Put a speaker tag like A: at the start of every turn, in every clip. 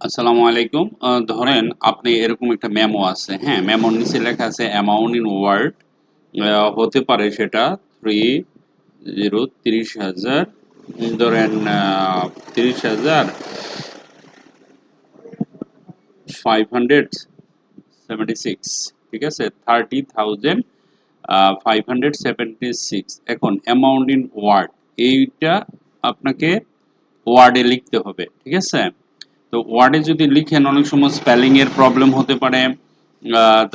A: আসসালামু আলাইকুম। ধরেন আপনি এরকম একটা মেমো আছে, হ্যাঁ? মেমোর নিচে লেখা আছে অ্যামাউন্ট ইন ওয়ার্ড। হতে পারে সেটা 30,000 ধরেন 30,576, ঠিক আছে? 30,576। এখন অ্যামাউন্ট ইন ওয়ার্ড এইটা আপনাকে ওয়ার্ডে লিখতে হবে, ঠিক আছে? তো ওয়ার্ডে যদি লিখেন অনেক সময় স্পেলিং এর প্রবলেম হতে পারে,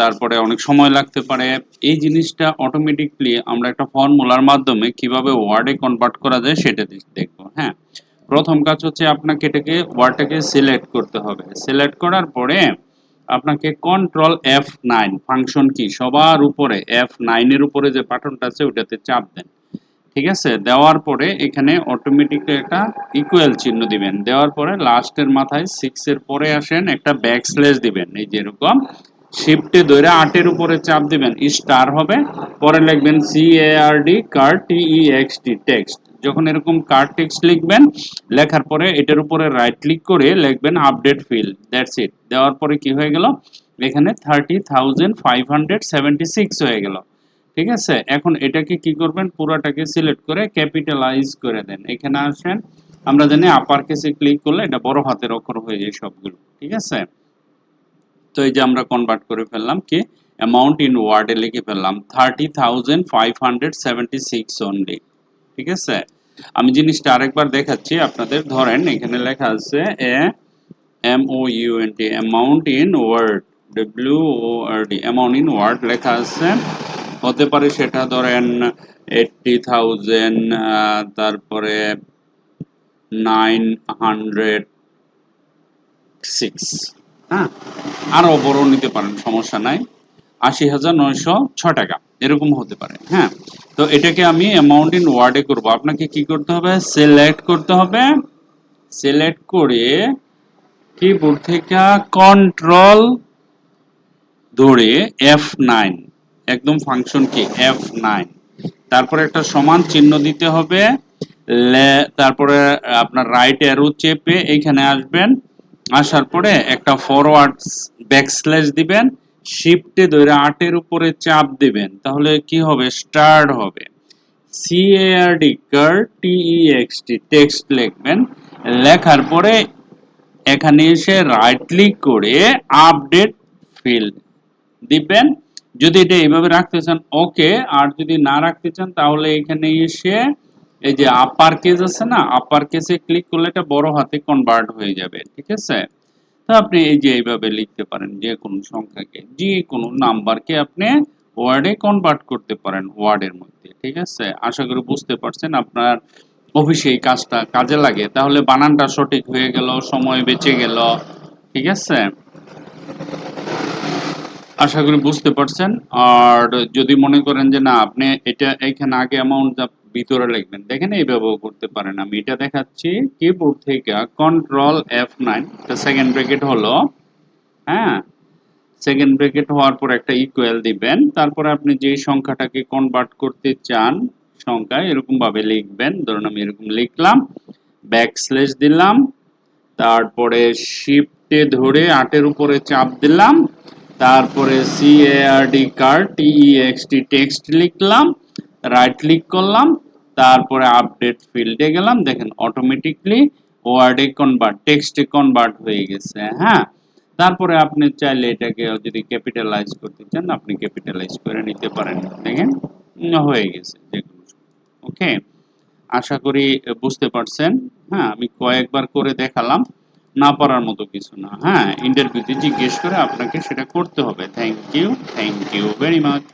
A: তারপরে অনেক সময় লাগতে পারে। এই জিনিসটা অটোমেটিকলি আমরা একটা ফর্মুলার মাধ্যমে কিভাবে ওয়ার্ডে কনভার্ট করা যায় সেটা দেখবো, হ্যাঁ? প্রথম কাজ হচ্ছে আপনাকে এটাকে ওয়ার্ডটাকে সিলেক্ট করতে হবে। সিলেক্ট করার পরে আপনাকে কন্ট্রোল F9 ফাংশন কি সবার উপরে F9 এর উপরে যে বাটনটা আছে ওটাতে চাপ দেন। ঠিক আছে, দেওয়ার পরে এখানে অটোমেটিকলি একটা ইকুয়াল চিহ্ন দিবেন। দেওয়ার পরে লাস্টের মাথায় 6 এর পরে আসেন একটা ব্যাকস্ল্যাশ দিবেন, এই যে এরকম শিফটে ধরে 8 এর উপরে চাপ দিবেন, স্টার হবে। পরে লিখবেন CARD কার TEXT টেক্সট। যখন এরকম কার টেক্সট লিখবেন, লেখার পরে এটার উপরে রাইট ক্লিক করে লিখবেন আপডেট ফিল্ড, দ্যাটস ইট। দেওয়ার পরে কি হয়ে গেল, এখানে 30,576 হয়ে গেল। ঠিক আছে, এখন এটাকে কি করবেন, পুরোটাকে সিলেক্ট করে ক্যাপিটালাইজ করে দেন। এখানে আসেন, আমরা জানি আপার কেসে ক্লিক করলে এটা বড় হাতের অক্ষর হয়ে যায় সবগুলো, ঠিক আছে? তো এই যে আমরা কনভার্ট করে ফেললাম কি অ্যামাউন্ট ইন ওয়ার্ডে লিখে ফেললাম 30,576 অনলি, ঠিক আছে? আমি জিনিসটা আরেকবার দেখাচ্ছি আপনাদের। ধরেন এখানে লেখা আছে MOUNT amount in word, WORD amount in word লেখা আছে। হতে পারে সেটা ধরেন 80,000, তারপরে 906, হ্যাঁ? আরো বড় নিতে পারেন, সমস্যা নাই। 80,906 টাকা এরকম হতে পারে, হ্যাঁ? তো এটাকে আমি অ্যামাউন্ট ইন ওয়ার্ডে করব। আপনাকে কি করতে হবে, সিলেক্ট করতে হবে। সিলেক্ট করে কিবোর্ড থেকে কন্ট্রোল ধরে F9, একদম ফাংশন কি F9, তারপরে একটা সমান চিহ্ন দিতে হবে। তারপরে আপনার রাইট অ্যারো চেপে এইখানে আসবেন। আসার পরে একটা ফরওয়ার্ড ব্যাকস্ল্যাশ দিবেন, শিফটে ধরে 8 এর উপরে চাপ দিবেন, তাহলে কি হবে, স্টার্ট হবে। CARD কার TEXT টেক্সট লিখবেন। লেখার পরে এখানে এসে রাইট ক্লিক করে আপডেট ফিল্ড দিবেন। যদি এটা এইভাবে রাখতে চান ওকে, আর যদি না রাখতে চান তাহলে এখানে এসে এই যে আপার কেস আছে না, আপার কেসে ক্লিক করলে এটা বড় হাতে কনভার্ট হয়ে যাবে, ঠিক আছে? তো আপনি এই যে এইভাবে লিখতে পারেন, যে কোনো সংখ্যাকে, যে কোনো নাম্বারকে আপনি ওয়ার্ডে কনভার্ট করতে পারেন ওয়ার্ডের মধ্যে, ঠিক আছে? আশা করি বুঝতে পারছেন। আপনার অফিসে এই কাজটা কাজে লাগে, তাহলে বানানটা সঠিক হয়ে গেল, সময় বেঁচে গেল, ঠিক আছে? আশা করি বুঝতে পারছেন। আর যদি মনে করেন যে না আপনি এটা এখানে আগে অ্যামাউন্ট ভিতরে লিখবেন, দেখেন এইভাবেও করতে পারেন। আমি এটা দেখাচ্ছি কিবোর্ড থেকে কন্ট্রোল F9, এটা সেকেন্ড ব্র্যাকেট হলো, হ্যাঁ? সেকেন্ড ব্র্যাকেট হওয়ার পর একটা ইকুয়াল দিবেন। তারপরে আপনি যে সংখ্যাটাকে কনভার্ট করতে চান সংখ্যায় এরকম ভাবে লিখবেন। ধরুন আমি এরকম লিখলাম, ব্যাকস্ল্যাশ দিলাম, তারপরে শিফটে ধরে 8 এর উপরে চাপ দিলাম, তারপরে CARD কার TEXT টেক্সট লিখলাম, রাইট ক্লিক করলাম, তারপরে আপডেট ফিল্ডে গেলাম। দেখেন অটোমেটিকলি ওয়ার্ডে কনভার্ট, টেক্সটে কনভার্ট হয়ে গেছে, হ্যাঁ? তারপরে আপনি চাইলে এটাকে যদি ক্যাপিটালাইজ করতে চান আপনি ক্যাপিটালাইজ করে নিতে পারেন। দেখেন হয়ে গেছে যেকোনো। ওকে, আশা করি বুঝতে পারছেন। হ্যাঁ, আমি কয়েকবার করে দেখালাম, না পারার মতো কিছু না। হ্যাঁ, ইন্টারভিউতে জিজ্ঞেস করে আপনাকে সেটা করতে হবে। Thank you very much.